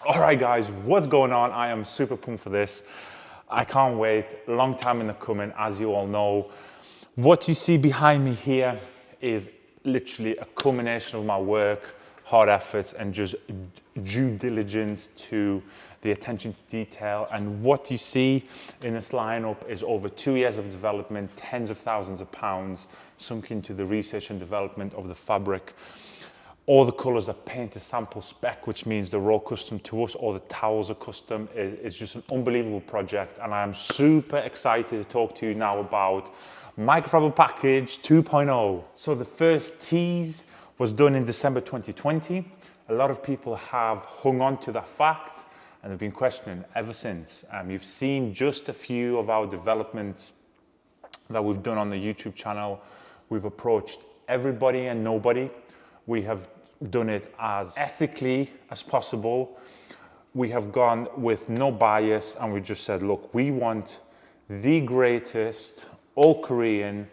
All right, guys, what's going on? I am super pumped for this. I can't wait. Long time in the coming, as you all know. What you see behind me here is literally a culmination of my work, hard efforts, and just due diligence to the attention to detail. And what you see in this lineup is over 2 years of development, tens of thousands of pounds sunk into the research and development of the fabric. All the colors are painted sample spec, which means they're all custom to us. All the towels are custom. It's just an unbelievable project. And I'm super excited to talk to you now about Microfibre Package 2.0. So the first tease was done in December 2020. A lot of people have hung on to that fact and have been questioning ever since. You've seen just a few of our developments that we've done on the YouTube channel. We've approached everybody and nobody. We have done it as ethically as possible. We have gone with no bias, and we just said, look, we want the greatest all Korean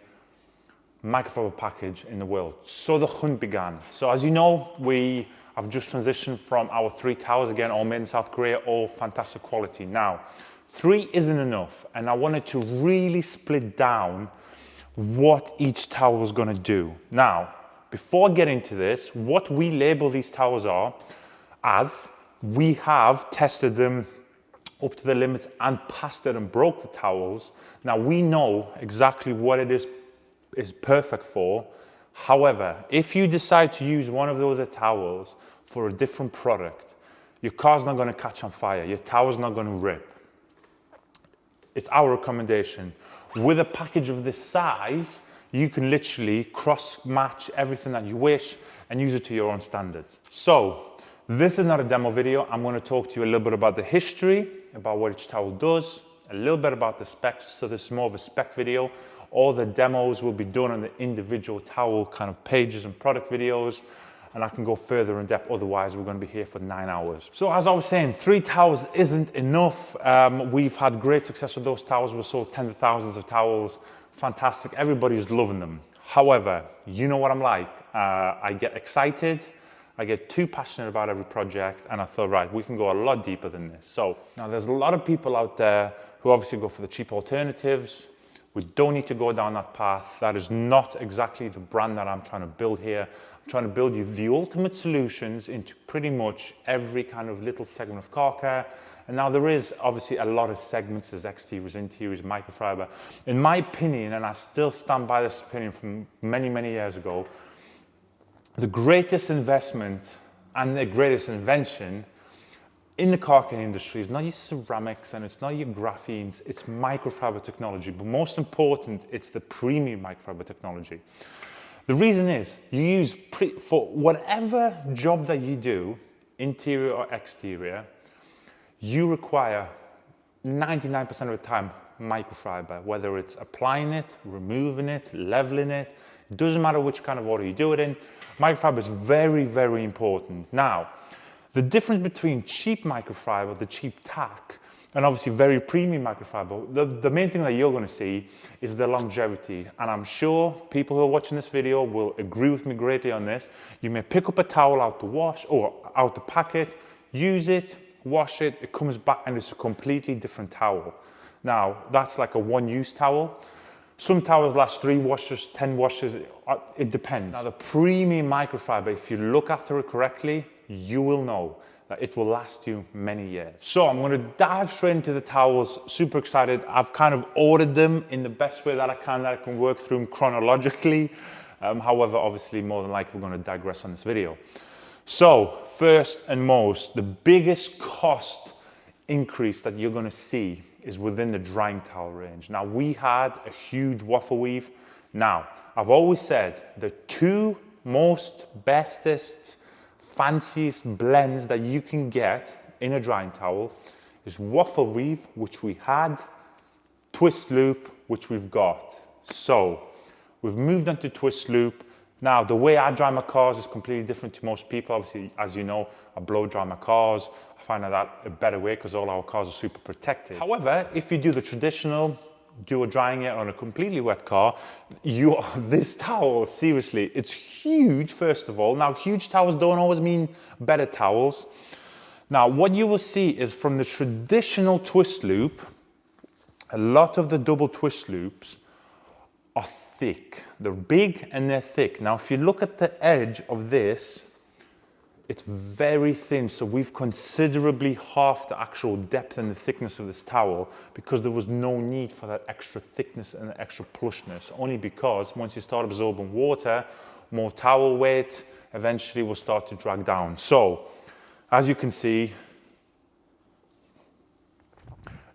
microfiber package in the world. So the hunt began. So as you know, we have just transitioned from our 3 towers, again, all made in South Korea, all fantastic quality. Now, 3 isn't enough, and I wanted to really split down what each tower was gonna do. Now, before I get into this, what we label these towels are, as we have tested them up to the limits and passed it and broke the towels. Now we know exactly what it is perfect for. However, if you decide to use one of those towels for a different product, your car's not going to catch on fire, your towel's not going to rip. It's our recommendation. With a package of this size, you can literally cross-match everything that you wish and use it to your own standards. So, this is not a demo video. I'm going to talk to you a little bit about the history, about what each towel does, a little bit about the specs. So this is more of a spec video. All the demos will be done on the individual towel kind of pages and product videos, and I can go further in depth. Otherwise, we're going to be here for 9 hours. So as I was saying, 3 towels isn't enough. We've had great success with those towels. We've sold tens of thousands of towels. Fantastic, everybody's loving them. However, you know what I'm like. I get excited, I get too passionate about every project, and I thought, right, we can go a lot deeper than this. So now there's a lot of people out there who obviously go for the cheap alternatives. We don't need to go down that path. That is not exactly the brand that I'm trying to build here. I'm trying to build you the ultimate solutions into pretty much every kind of little segment of car care. And now there is obviously a lot of segments. There's exteriors, interiors, microfiber. In my opinion, and I still stand by this opinion from many, many years ago, the greatest investment and the greatest invention in the car care industry is not your ceramics and it's not your graphenes, it's microfiber technology. But most important, it's the premium microfiber technology. The reason is you use, for whatever job that you do, interior or exterior, you require 99% of the time microfiber, whether it's applying it, removing it, leveling it. It doesn't matter which kind of water you do it in. Microfiber is very, very important. Now, the difference between cheap microfiber, the cheap tack, and obviously very premium microfiber, the main thing that you're going to see is the longevity. And I'm sure people who are watching this video will agree with me greatly on this. You may pick up a towel out the wash or out the packet, use it, wash it, it comes back and it's a completely different towel. Now, that's like a one-use towel. Some towels last 3 washes, 10 washes, it depends. Now, the premium microfiber, if you look after it correctly, you will know that it will last you many years. So I'm going to dive straight into the towels. Super excited. I've kind of ordered them in the best way that I can work through them chronologically. However, obviously, more than likely, we're going to digress on this video. So first and most, the biggest cost increase that you're going to see is within the drying towel range. Now, we had a huge waffle weave. Now, I've always said the 2 most bestest, fanciest blends that you can get in a drying towel is waffle weave, which we had, twist loop, which we've got. So we've moved on to twist loop. Now, the way I dry my cars is completely different to most people. Obviously, as you know, I blow dry my cars. I find that a better way because all our cars are super protected. However, if you do the traditional, dual drying it on a completely wet car, this towel, seriously, it's huge, first of all. Now, huge towels don't always mean better towels. Now, what you will see is from the traditional twist loop, a lot of the double twist loops are thick. They're big and they're thick. Now, if you look at the edge of this, it's very thin, so we've considerably halved the actual depth and the thickness of this towel because there was no need for that extra thickness and extra plushness, only because once you start absorbing water, more towel weight eventually will start to drag down. So, as you can see,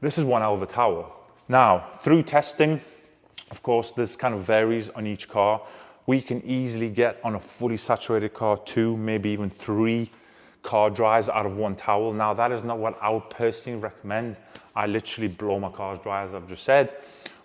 this is one hell of a towel. Now, through testing, of course, this kind of varies on each car. We can easily get on a fully saturated car 2, maybe even 3 car dries out of one towel. Now, that is not what I would personally recommend. I literally blow my cars dry, as I've just said.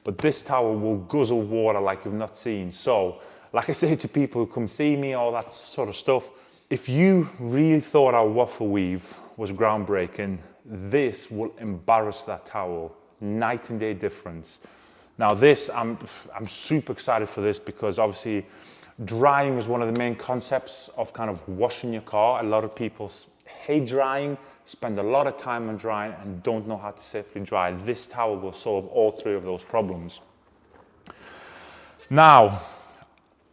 But this towel will guzzle water like you've not seen. So, like I say to people who come see me, all that sort of stuff, if you really thought our waffle weave was groundbreaking, this will embarrass that towel. Night and day difference. Now this, I'm super excited for this because obviously drying is one of the main concepts of kind of washing your car. A lot of people hate drying, spend a lot of time on drying and don't know how to safely dry. This towel will solve all 3 of those problems. Now,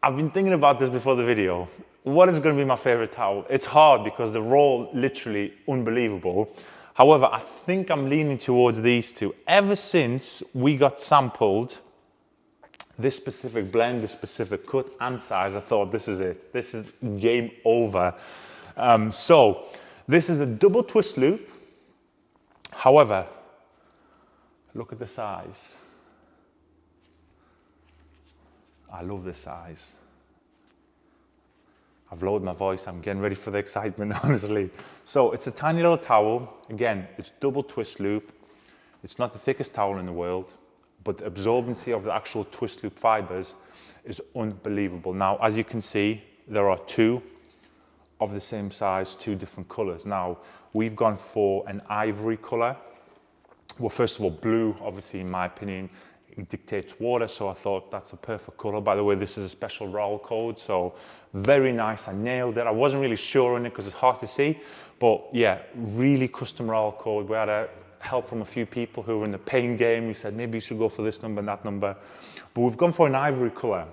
I've been thinking about this before the video. What is going to be my favorite towel? It's hard because they're all literally unbelievable. However, I think I'm leaning towards these 2. Ever since we got sampled this specific blend, this specific cut and size, I thought this is it. This is game over. So this is a double twist loop. However, look at the size. I love this size. I've lowered my voice, I'm getting ready for the excitement, honestly. So it's a tiny little towel. Again, it's double twist loop. It's not the thickest towel in the world, but the absorbency of the actual twist loop fibers is unbelievable. Now, as you can see, there are 2 of the same size, 2 different colors. Now, we've gone for an ivory color. Well, first of all, blue, obviously, in my opinion, it dictates water, so I thought that's a perfect color. By the way, this is a special roll code, so very nice. I nailed it. I wasn't really sure on it because it's hard to see, but yeah, really custom roll code. We had help from a few people who were in the paint game. We said maybe you should go for this number and that number, but we've gone for an ivory color.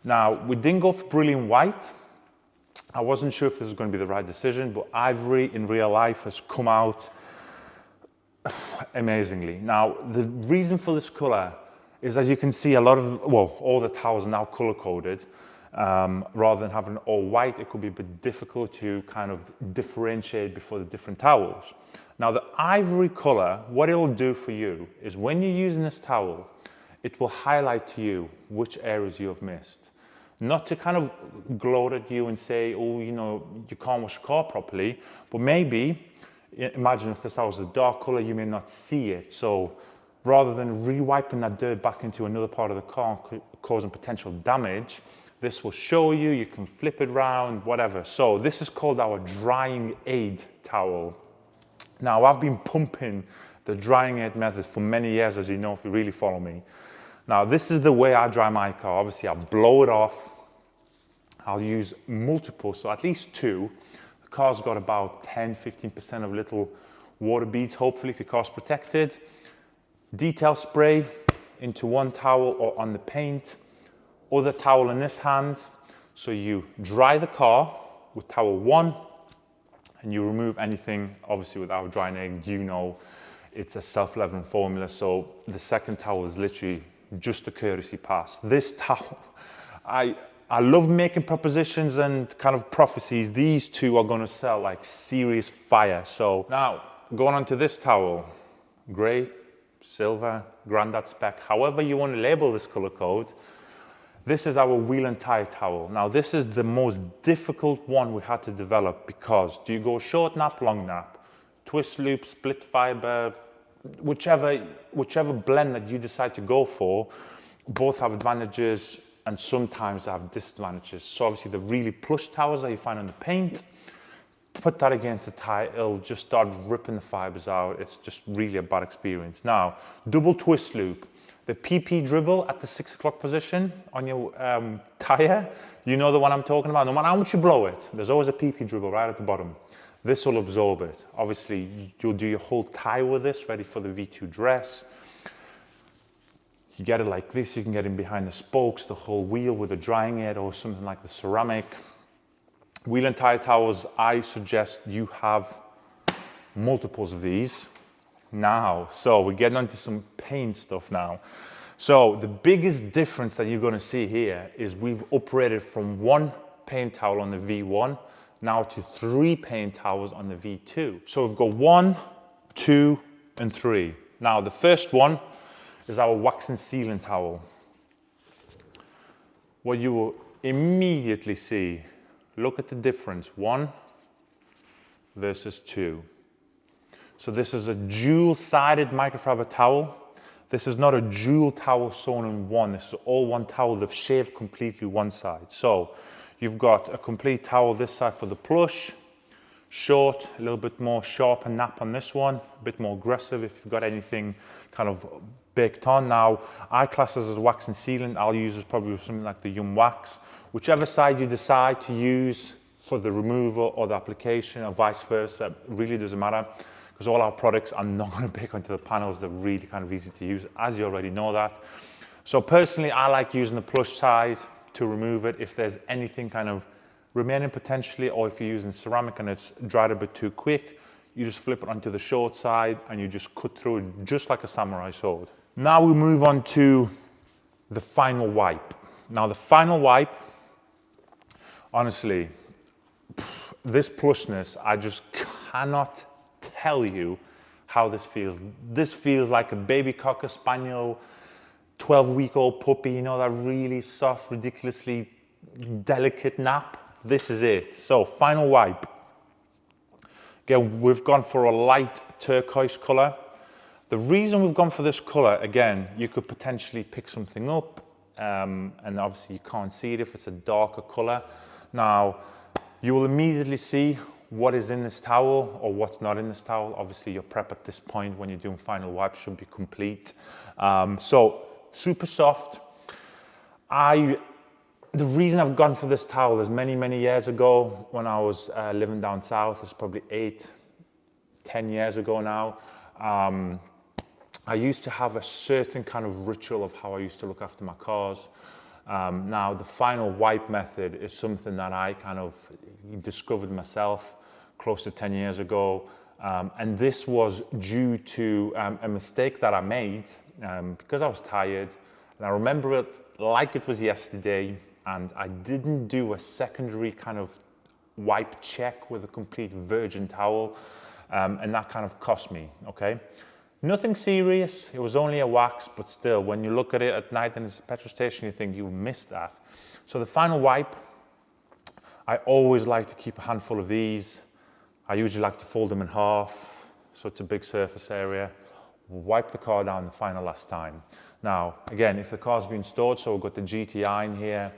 Now, we didn't go for brilliant white. I wasn't sure if this was going to be the right decision, but ivory in real life has come out amazingly. Now, the reason for this color is, as you can see, a lot of, well, all the towels are now color coded. Rather than having all white, it could be a bit difficult to kind of differentiate before the different towels. Now, the ivory color, what it will do for you is when you're using this towel, it will highlight to you which areas you have missed. Not to kind of gloat at you and say, oh, you know, you can't wash your car properly, but maybe, imagine if this towel was a dark color, you may not see it. So rather than re-wiping that dirt back into another part of the car, causing potential damage, this will show you, you can flip it around, whatever. So this is called our drying aid towel. Now, I've been pumping the drying aid method for many years, as you know, if you really follow me. Now, this is the way I dry my car. Obviously, I blow it off. I'll use multiple, so at least 2. The car's got about 10-15% of little water beads, hopefully, if your car's protected. Detail spray into one towel or on the paint, other towel in this hand. So you dry the car with towel 1 and you remove anything, obviously with our drying aid, you know, it's a self-leveling formula. So the second towel is literally just a courtesy pass. This towel, I love making propositions and kind of prophecies. These 2 are gonna sell like serious fire. So now going on to this towel, gray, silver, granddad spec, however you want to label this color code. This is our wheel and tire towel. Now, this is the most difficult one we had to develop because do you go short nap, long nap, twist loop, split fiber, whichever blend that you decide to go for, both have advantages and sometimes have disadvantages. So obviously the really plush towels that you find on the paint, put that against a tire, it'll just start ripping the fibers out. It's just really a bad experience. Now, double twist loop. The PP dribble at the 6 o'clock position on your tire, you know the one I'm talking about. No matter how much you blow it, there's always a PP dribble right at the bottom. This will absorb it. Obviously, you'll do your whole tie with this, ready for the V2 dress. You get it like this, you can get in behind the spokes, the whole wheel with a drying head or something like the ceramic. Wheel and tire towels, I suggest you have multiples of these now. So we're getting onto some paint stuff now. So the biggest difference that you're gonna see here is we've upgraded from 1 paint towel on the V1 now to 3 paint towels on the V2. So we've got 1, 2, and 3. Now the first one is our wax and sealant towel. What you will immediately see, look at the difference, 1 versus 2. So this is a dual-sided microfiber towel. This is not a dual towel sewn in one. This is all one towel. They've shaved completely one side. So you've got a complete towel this side for the plush, short, a little bit more sharp and nap on this one, a bit more aggressive if you've got anything kind of baked on. Now, I class this as wax and sealant. I'll use this probably with something like the YumWax. Whichever side you decide to use for the removal or the application or vice versa, really doesn't matter, because all our products are not going to bake onto the panels. They're really kind of easy to use, as you already know that. So personally, I like using the plush side to remove it if there's anything kind of remaining potentially, or if you're using ceramic and it's dried a bit too quick, you just flip it onto the short side and you just cut through it just like a samurai sword. Now we move on to the final wipe. Now the final wipe, honestly, this plushness, I just cannot tell you how this feels. This feels like a baby cocker spaniel, 12-week-old puppy, you know, that really soft, ridiculously delicate nap. This is it. So final wipe. Again, we've gone for a light turquoise color. The reason we've gone for this color, again, you could potentially pick something up, and obviously you can't see it if it's a darker color. Now, you will immediately see what is in this towel or what's not in this towel. Obviously, your prep at this point when you're doing final wipe should be complete. So, super soft. The reason I've gone for this towel is many years ago when I was living down south. It's probably 8-10 years ago now. I used to have a certain kind of ritual of how I used to look after my cars. Now, the final wipe method is something that I kind of discovered myself close to 10 years ago. And this was due to a mistake that I made because I was tired. And I remember it like it was yesterday. And I didn't do a secondary kind of wipe check with a complete virgin towel. And that kind of cost me, okay? Nothing serious, it was only a wax, but still, when you look at it at night and it's a petrol station, you think you missed that. So the final wipe, I always like to keep a handful of these. I usually like to fold them in half, so it's a big surface area. Wipe the car down the final last time. Now, again, if the car's been stored, so we've got the GTI in here,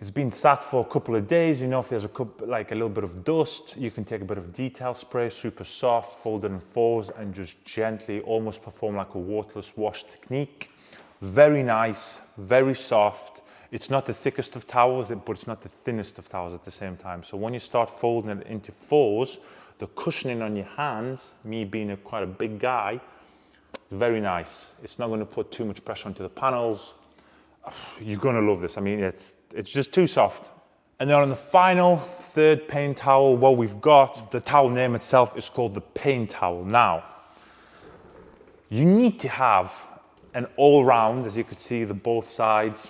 it's been sat for a couple of days. You know, if there's a little bit of dust, you can take a bit of detail spray, super soft, fold it in fours, and just gently almost perform like a waterless wash technique. Very nice, very soft. It's not the thickest of towels, but it's not the thinnest of towels at the same time. So when you start folding it into fours, the cushioning on your hands, me being quite a big guy, very nice. It's not going to put too much pressure onto the panels. You're going to love this. I mean, it's just too soft. And then on the final third paint towel, what we've got, the towel name itself is called the paint towel. Now, you need to have an all-round, as you could see, the both sides,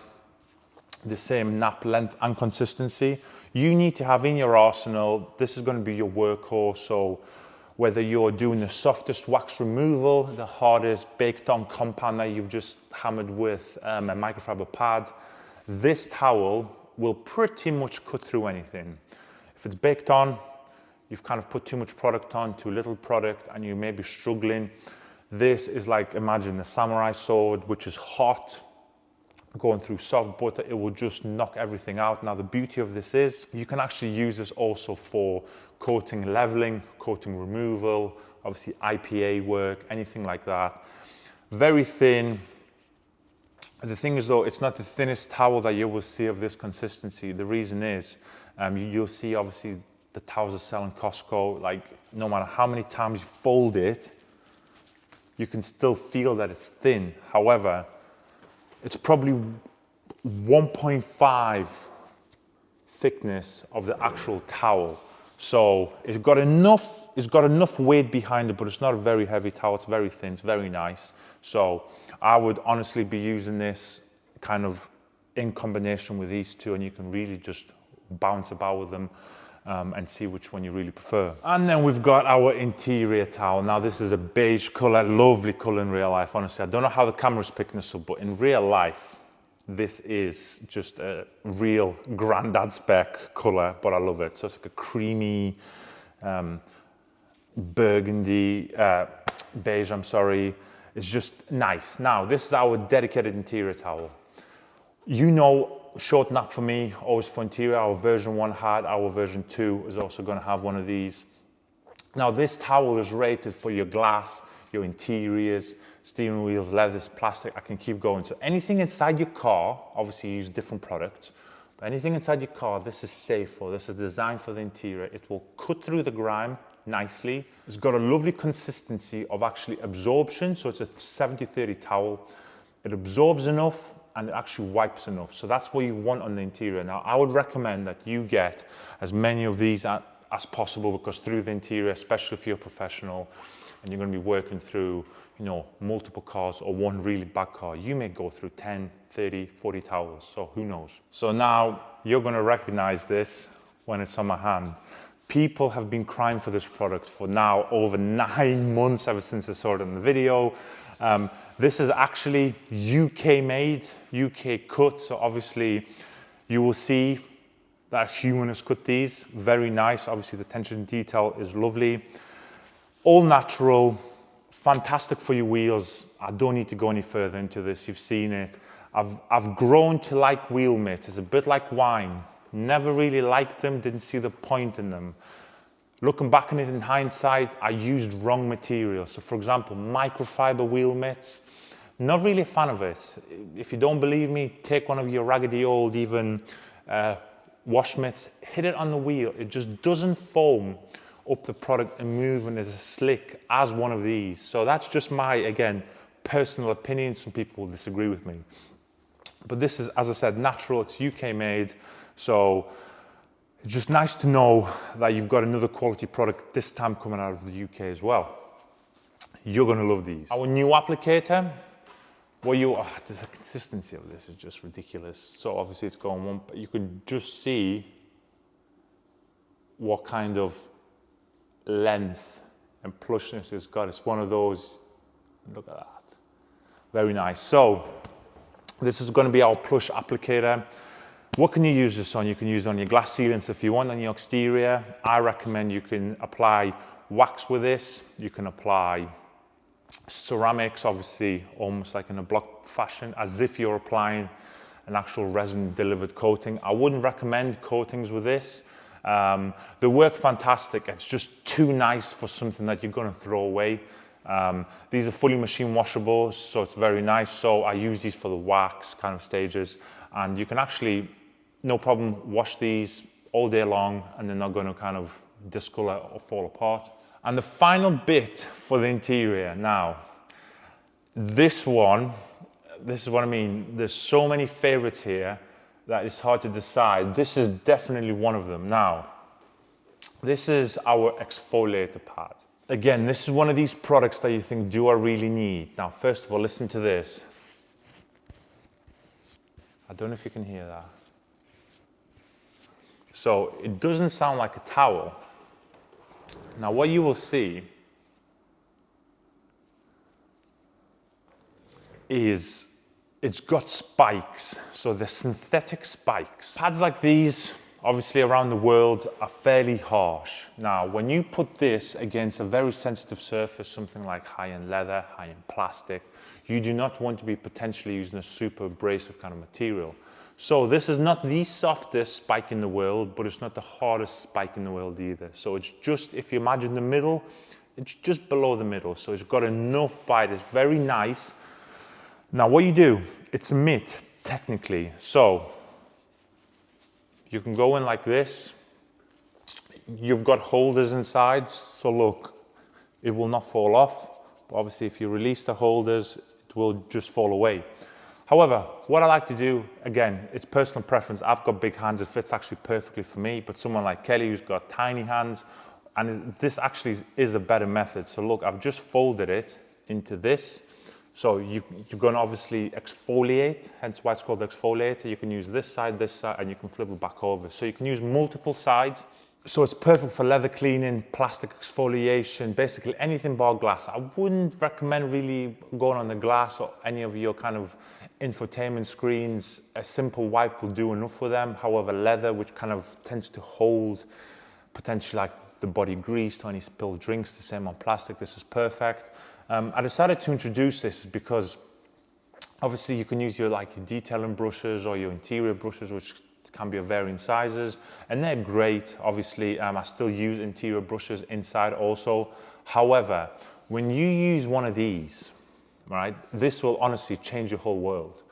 the same nap length and consistency. You need to have in your arsenal, this is going to be your workhorse. So whether you're doing the softest wax removal, the hardest baked on compound that you've just hammered with a microfiber pad, this towel will pretty much cut through anything. If it's baked on, you've kind of put too much product on, too little product, and you may be struggling. This is like, imagine the samurai sword, which is hot, going through soft butter, it will just knock everything out. Now, the beauty of this is you can actually use this also for coating leveling, coating removal, obviously IPA work, anything like that. Very thin. The thing is though, it's not the thinnest towel that you will see of this consistency. The reason is, you'll see obviously the towels are selling Costco, like no matter how many times you fold it, you can still feel that it's thin. However, it's probably 1.5 thickness of the actual towel. So it's got enough weight behind it, but it's not a very heavy towel. It's very thin, it's very nice. So I would honestly be using this kind of in combination with these two, and you can really just bounce about with them and see which one you really prefer. And then we've got our interior towel. Now this is a beige color, lovely color in real life. Honestly, I don't know how the camera's picking this up, but in real life, this is just a real granddad spec color, but I love it. So it's like a creamy burgundy, beige, I'm sorry. It's just nice. Now, this is our dedicated interior towel. You know, short nap for me, always for interior. Our version 1 had, our version 2 is also going to have one of these. Now, this towel is rated for your glass, your interiors, steering wheels, leathers, plastic. I can keep going. So anything inside your car, obviously you use different products, but anything inside your car, this is safe for. This is designed for the interior. It will cut through the grime nicely. It's got a lovely consistency of actually absorption. So it's a 70-30 towel. It absorbs enough and it actually wipes enough. So that's what you want on the interior. Now, I would recommend that you get as many of these as possible, because through the interior, especially if you're a professional and you're going to be working through, you know, multiple cars or one really bad car, you may go through 10, 30, 40 towels. So who knows? So now you're going to recognize this when it's on my hand. People have been crying for this product for now over 9 months, ever since I saw it in the video. This is actually UK made, UK cut. So obviously you will see that a human has cut these. Very nice. Obviously the attention to detail is lovely. All natural, fantastic for your wheels. I don't need to go any further into this. You've seen it. I've grown to like wheel mitts. It's a bit like wine. Never really liked them, didn't see the point in them. Looking back on it in hindsight, I used wrong material. So for example, microfiber wheel mitts, not really a fan of it. If you don't believe me, take one of your raggedy old even wash mitts, hit it on the wheel. It just doesn't foam up the product and move and is as slick as one of these. So that's just my, again, personal opinion. Some people will disagree with me. But this is, as I said, natural, it's UK made. So it's just nice to know that you've got another quality product this time coming out of the UK as well. You're gonna love these. Our new applicator, the consistency of this is just ridiculous. So obviously it's going one, but you can just see what kind of length and plushness it's got. It's one of those, look at that. Very nice. So this is going to be our plush applicator. What can you use this on? You can use it on your glass sealants if you want, on your exterior. I recommend you can apply wax with this. You can apply ceramics, obviously almost like in a block fashion, as if you're applying an actual resin delivered coating. I wouldn't recommend coatings with this. They work fantastic. It's just too nice for something that you're going to throw away. These are fully machine washable, so it's very nice. So I use these for the wax kind of stages, and you can actually, no problem, wash these all day long and they're not going to kind of discolor or fall apart. And the final bit for the interior. Now, this one, this is what I mean. There's so many favorites here that it's hard to decide. This is definitely one of them. Now, this is our exfoliator pad. Again, this is one of these products that you think, do I really need? Now, first of all, listen to this. I don't know if you can hear that. So it doesn't sound like a towel. Now, what you will see is it's got spikes. So they're synthetic spikes. Pads like these, obviously around the world, are fairly harsh. Now, when you put this against a very sensitive surface, something like high-end leather, high-end plastic, you do not want to be potentially using a super abrasive kind of material. So this is not the softest spike in the world, but it's not the hardest spike in the world either. So it's just, if you imagine the middle, it's just below the middle. So it's got enough bite, it's very nice. Now what you do, it's a mitt, technically. So you can go in like this. you've got holders inside, so look, it will not fall off. But obviously if you release the holders, it will just fall away. However, what I like to do, again, it's personal preference. I've got big hands, it fits actually perfectly for me, but someone like Kelly who's got tiny hands, and this actually is a better method. So look, I've just folded it into this. So you're going to obviously exfoliate, hence why it's called exfoliator. You can use this side, and you can flip it back over. So you can use multiple sides. So it's perfect for leather cleaning, plastic exfoliation, basically anything bar glass. I wouldn't recommend really going on the glass or any of your kind of infotainment screens. A simple wipe will do enough for them. However, leather, which kind of tends to hold potentially like the body grease to any spilled drinks, the same on plastic, this is perfect. I decided to introduce this because obviously you can use your detailing brushes or your interior brushes, which can be of varying sizes, and they're great. Obviously, I still use interior brushes inside also. However, when you use one of these, right, this will honestly change your whole world.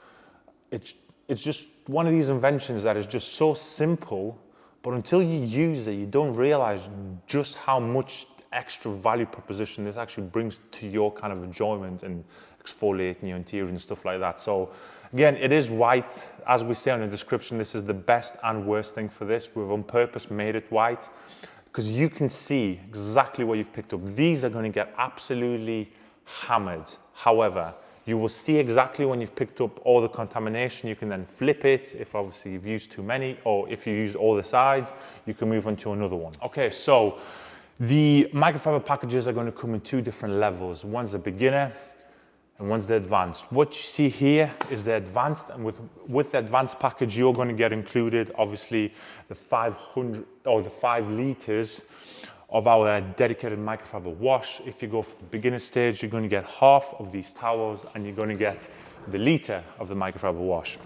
It's just one of these inventions that is just so simple, but until you use it, you don't realize just how much extra value proposition this actually brings to your kind of enjoyment and exfoliating your interior and stuff like that. So again, it is white. As we say on the description, this is the best and worst thing for this. We've on purpose made it white because you can see exactly what you've picked up. These are going to get absolutely hammered. However, you will see exactly when you've picked up all the contamination. You can then flip it if obviously you've used too many, or if you use all the sides, you can move on to another one. Okay, so the microfiber packages are going to come in two different levels. One's the beginner and one's the advanced. What you see here is the advanced, and with the advanced package, you're going to get included, obviously, the 500 or the 5 liters of our dedicated microfiber wash. If you go for the beginner stage, you're going to get half of these towels, and you're going to get the liter of the microfiber wash.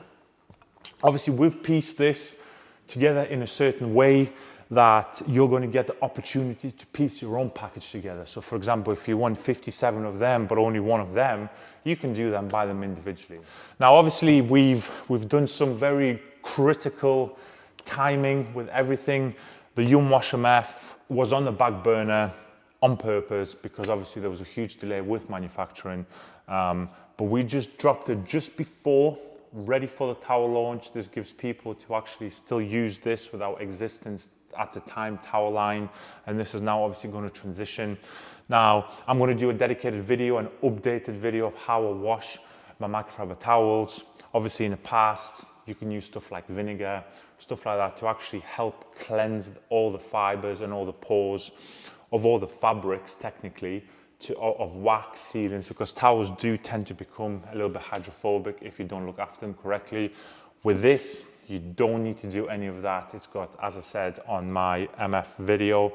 Obviously, we've pieced this together in a certain way that you're going to get the opportunity to piece your own package together. So for example, if you want 57 of them, but only one of them, you can do them, buy them individually. Now, obviously, we've done some very critical timing with everything. The YumMF was on the back burner on purpose because obviously there was a huge delay with manufacturing. But we just dropped it just before, ready for the towel launch. This gives people to actually still use this without existence at the time towel line, and this is now obviously going to transition. Now I'm going to do a dedicated video, an updated video of how I wash my microfiber towels. Obviously in the past you can use stuff like vinegar, stuff like that to actually help cleanse all the fibers and all the pores of all the fabrics technically of wax sealants, because towels do tend to become a little bit hydrophobic if you don't look after them correctly. With this, you don't need to do any of that. It's got, as I said on my MF video,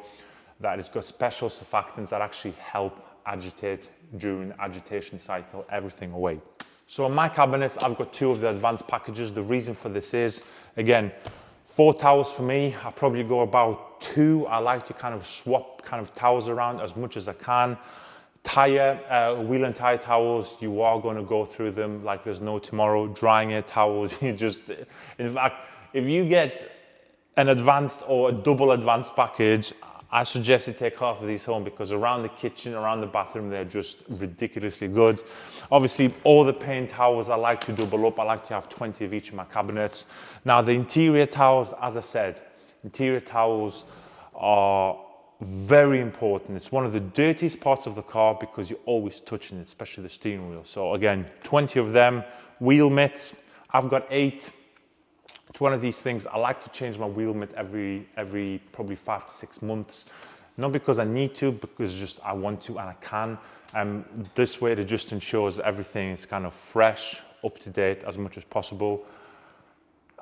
that it's got special surfactants that actually help agitate during the agitation cycle, everything away. So in my cabinets, I've got 2 of the advanced packages. The reason for this is, again, 4 towels for me. I probably go about 2. I like to kind of swap kind of towels around as much as I can. Wheel and tire towels, you are going to go through them like there's no tomorrow. Drying air towels, you just, in fact, if you get an advanced or a double advanced package, I suggest you take half of these home, because around the kitchen, around the bathroom, they're just ridiculously good. Obviously, all the paint towels, I like to double up. I like to have 20 of each in my cabinets. Now, the interior towels, as I said, interior towels are very important. It's one of the dirtiest parts of the car because you're always touching it, especially the steering wheel. So again, 20 of them. Wheel mitts, I've got 8. It's one of these things. I like to change my wheel mitt every probably 5 to 6 months. Not because I need to, because just I want to and I can. This way it just ensures everything is kind of fresh, up to date as much as possible.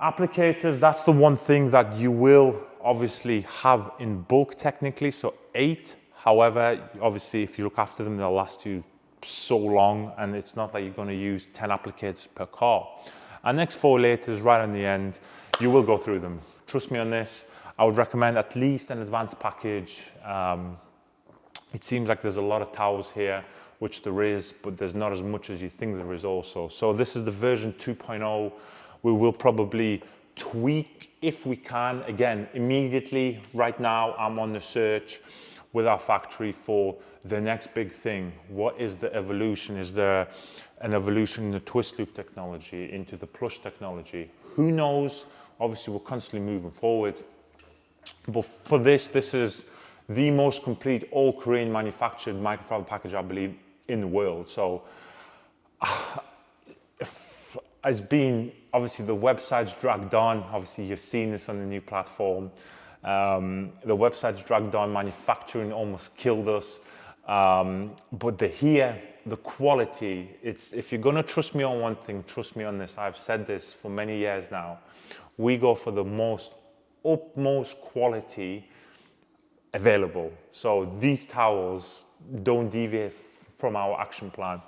Applicators, that's the one thing that you will obviously have in bulk technically, so 8. However, obviously if you look after them, they'll last you so long, and it's not that you're going to use 10 applicators per car. And exfoliators right on the end, you will go through them. Trust me on this. I would recommend at least an advanced package. It seems like there's a lot of towels here, which there is, but there's not as much as you think there is also. So this is the version 2.0. We will probably tweak if we can. Again, immediately, right now, I'm on the search with our factory for the next big thing. What is the evolution? Is there an evolution in the twist loop technology, into the plush technology? Who knows? Obviously, we're constantly moving forward. But for this is the most complete all Korean manufactured microfiber package, I believe, in the world. So it's been, obviously the website's dragged on. Obviously you've seen this on the new platform. The website's dragged on, manufacturing almost killed us. But the quality, if you're gonna trust me on one thing, trust me on this. I've said this for many years now. We go for the utmost quality available. So these towels don't deviate from our action plan.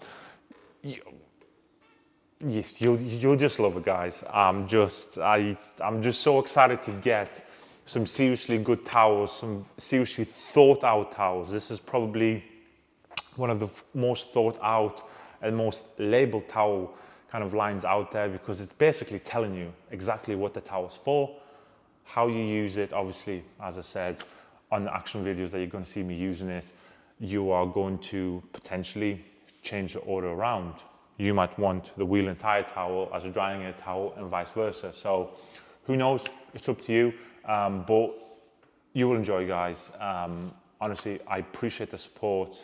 Yes, you'll just love it, guys. I'm just so excited to get some seriously good towels, some seriously thought out towels. This is probably one of the most thought out and most labeled towel kind of lines out there, because it's basically telling you exactly what the towel's for, how you use it. Obviously, as I said, on the action videos that you're going to see me using it, you are going to potentially change the order around. You might want the wheel and tire towel as a drying aid towel and vice versa. So who knows, it's up to you, but you will enjoy, guys. Honestly, I appreciate the support.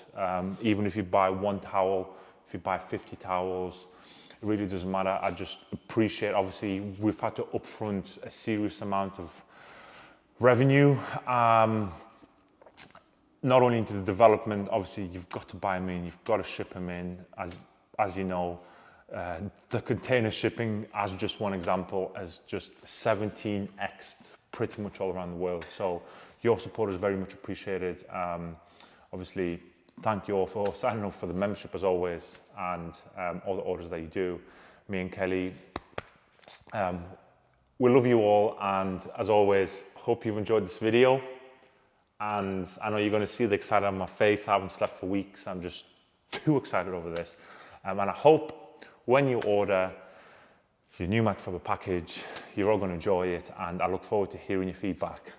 Even if you buy one towel, if you buy 50 towels, it really doesn't matter. I just appreciate, obviously, we've had to upfront a serious amount of revenue, not only into the development. Obviously you've got to buy them in, you've got to ship them in, as you know. The container shipping, as just one example, has just 17x pretty much all around the world. So your support is very much appreciated. Obviously, thank you all for signing up for the membership as always, and all the orders that you do. Me and Kelly, we love you all, and as always, hope you've enjoyed this video. And I know you're going to see the excitement on my face. I haven't slept for weeks. I'm just too excited over this. And I hope when you order your new microfiber package, you're all going to enjoy it, and I look forward to hearing your feedback.